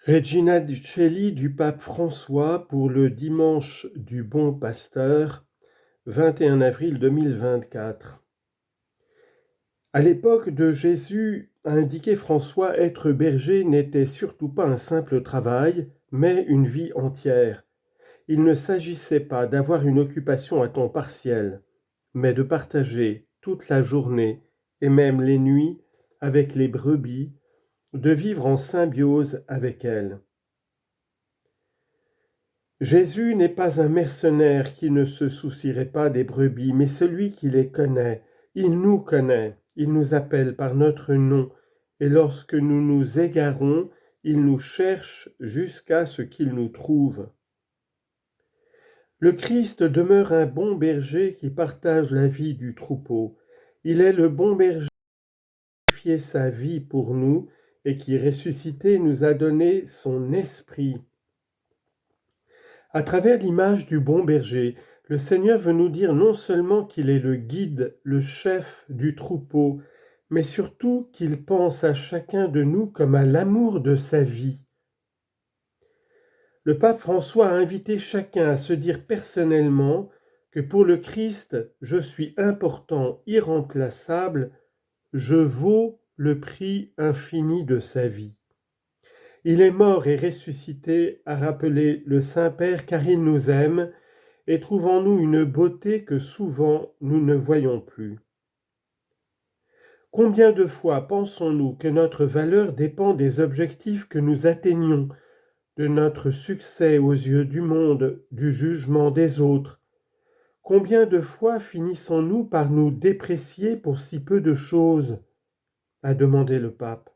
Regina Celli du pape François pour le dimanche du Bon Pasteur, 21 avril 2024. À l'époque de Jésus, a indiqué François, être berger n'était surtout pas un simple travail, mais une vie entière. Il ne s'agissait pas d'avoir une occupation à temps partiel, mais de partager toute la journée et même les nuits avec les brebis, de vivre en symbiose avec elles. Jésus n'est pas un mercenaire qui ne se soucierait pas des brebis, mais celui qui les connaît. Il nous connaît, il nous appelle par notre nom, et lorsque nous nous égarons, il nous cherche jusqu'à ce qu'il nous trouve. Le Christ demeure un bon berger qui partage la vie du troupeau. Il est le bon berger qui a sacrifié sa vie pour nous et qui, ressuscité, nous a donné son esprit. À travers l'image du bon berger, le Seigneur veut nous dire non seulement qu'il est le guide, le chef du troupeau, mais surtout qu'il pense à chacun de nous comme à l'amour de sa vie. Le pape François a invité chacun à se dire personnellement que pour le Christ, je suis important, irremplaçable, je vaux le prix infini de sa vie. Il est mort et ressuscité, a rappelé le Saint-Père, car il nous aime et trouve en nous une beauté que souvent nous ne voyons plus. Combien de fois pensons-nous que notre valeur dépend des objectifs que nous atteignons, de notre succès aux yeux du monde, du jugement des autres? Combien de fois finissons-nous par nous déprécier pour si peu de choses? A demandé le pape.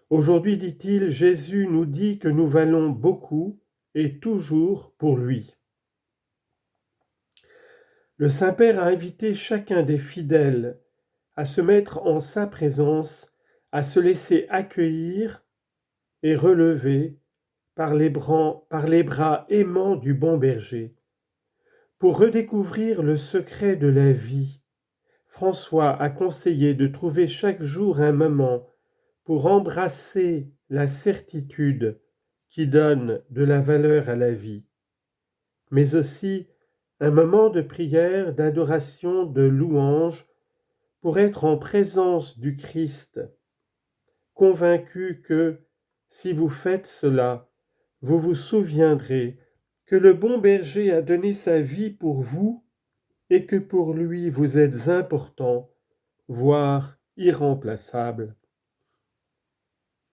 Aujourd'hui, dit-il, Jésus nous dit que nous valons beaucoup et toujours pour lui. Le Saint-Père a invité chacun des fidèles à se mettre en sa présence, à se laisser accueillir et relever par les bras aimants du bon berger. Pour redécouvrir le secret de la vie, François a conseillé de trouver chaque jour un moment pour embrasser la certitude qui donne de la valeur à la vie, mais aussi un moment de prière, d'adoration, de louange, pour être en présence du Christ, convaincu que, si vous faites cela, vous vous souviendrez que le bon berger a donné sa vie pour vous et que pour lui vous êtes important, voire irremplaçable.